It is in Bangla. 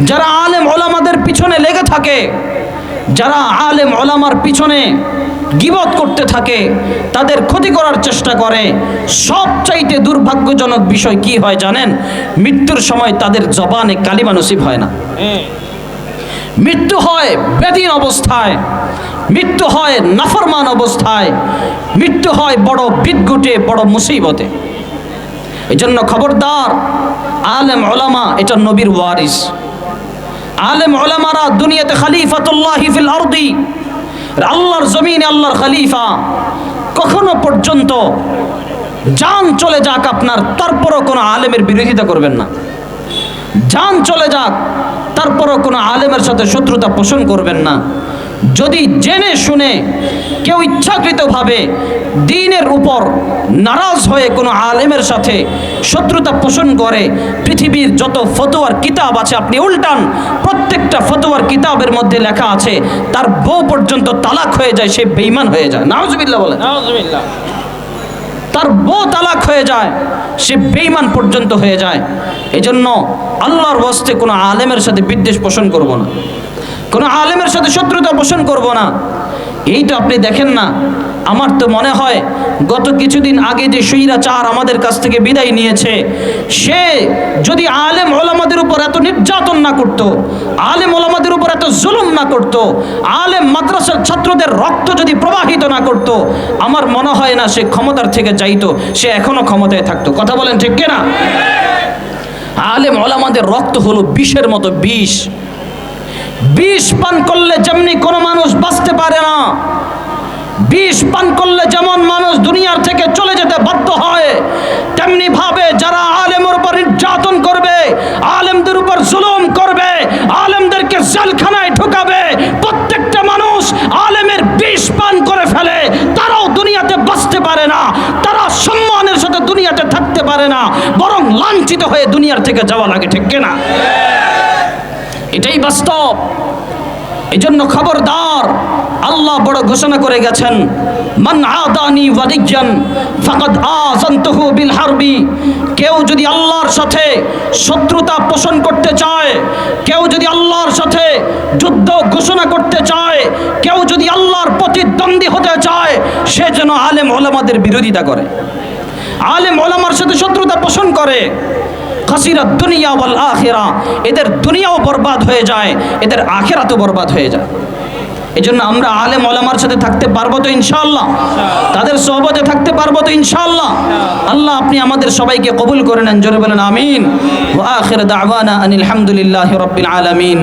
যারা আলেম ওলামাদের পিছনে লেগে থাকে, যারা আলেম ওলামার পিছনে গীবত করতে থাকে, তাদের ক্ষতি করার চেষ্টা করে, সবচাইতে দুর্ভাগ্যজনক বিষয় কি হয় জানেন? মৃত্যুর সময় তাদের জবানে কালিমা নসিব হয় না। মৃত্যু হয় বেদীন অবস্থায়, মৃত্যু হয় নাফরমান অবস্থায়, মৃত্যু হয় বড় বিদঘুটে, বড় মুসিবতে। এজন্য খবরদার, আলেম ওলামা এটা নবীর ওয়ারিস। আলেম ওলামারা দুনিয়াতে খলিফাতুল্লাহি ফিল আরদি, আল্লাহর জমিনে আল্লাহর খলিফা। কখনো পর্যন্ত জান চলে যাক আপনার, তারপরও কোনো আলেমের বিরোধিতা করবেন না। জান চলে যাক, তারপরও কোনো আলেমের সাথে শত্রুতা পোষণ করবেন না। যদি জেনে শুনে কেউ ইচ্ছাকৃতভাবে দ্বীনের উপর নারাজ হয়ে কোনো আলেমের সাথে শত্রুতা পোষণ করে, পৃথিবীর যত ফতোয়ার কিতাব আছে আপনি উল্টান, প্রত্যেকটা ফতোয়ার কিতাবের মধ্যে লেখা আছে তার বউ পর্যন্ত তালাক হয়ে যায়, সে বেঈমান হয়ে যায়। নাউজুবিল্লাহ বলে, নাউজুবিল্লাহ। তার বউ তালাক হয়ে যায়, সে বেঈমান পর্যন্ত হয়ে যায়। এজন্য আল্লাহর ওয়াস্তে কোনো আলেমের সাথে বিদ্বেষ পোষণ করব না, কোনো আলেমের সাথে শত্রুতা পোষণ করব না। এই তো আপনি দেখেন না, আমার তো মনে হয় গত কিছুদিন আগে যে স্বৈরাচার আমাদের কাছ থেকে বিদায় নিয়েছে, সে যদি আলেম ওলামাদের উপর এত নির্যাতন না করত, আলেম ওলামাদের উপর এত জুলুম না করত, আলেম মাদ্রাসার ছাত্রদের রক্ত যদি প্রবাহিত না করত, আমার মনে হয় না সে ক্ষমতার থেকে যাইতো, সে এখনো ক্ষমতায় থাকতো। কথা বলেন ঠিক কিনা? আলেম ওলামাদের রক্ত হলো বিষের মতো বিষ। বিষ পান করলে যেমনি কোনো মানুষ বাঁচতে পারে না, বিষ পান করলে যেমন মানুষ দুনিয়ার থেকে চলে যেতে বাধ্য হয়, তেমনি ভাবে যারা আলেমের উপর নির্যাতন করবে, আলেমদের উপর জুলুম করবে, আলেমদেরকে জেলখানায় ঢুকাবে, প্রত্যেকটা মানুষ আলেমের বিষ পান করে ফেলে, তারাও দুনিয়াতে বাঁচতে পারে না, তারা সম্মানের সাথে দুনিয়াতে থাকতে পারে না, বরং লাঞ্ছিত হয়ে দুনিয়ার থেকে যাওয়া লাগে। ঠিক কিনা? এটাই বাস্তব। এজন্য খবরদার, আল্লাহ বড় ঘোষণা করে গেছেন, মান আদানি ওয়ালিয়ান ফাকাদ আযানতুহু বিল হারবি। কেউ যদি আল্লাহর সাথে শত্রুতা পোষণ করতে চায়, কেউ যদি আল্লাহর সাথে যুদ্ধ ঘোষণা করতে চায়, কেউ যদি আল্লাহর প্রতিদ্বন্দ্বী হতে চায়, সে যেন আলেম ওলামাদের বিরোধিতা করে, আলেম ওলামার সাথে শত্রুতা পোষণ করে। খাসিরাত দুনিয়া ওয়াল আখিরা, এদের দুনিয়াও বরবাদ হয়ে যায়, এদের আখিরাতও বরবাদ হয়ে যায়। এজন্য আমরা আলেম ওলামার সাথে থাকতে পারবো তো ইনশাআল্লাহ? তাদের সোহবতে থাকতে পারবো তো ইনশাআল্লাহ? আল্লাহ আপনি আমাদের সবাইকে কবুল করে নেন, জোরে বলেন আমিন। ওয়া আখির দাওয়ানা আনিল হামদুলিল্লাহি রাব্বিল আলামিন।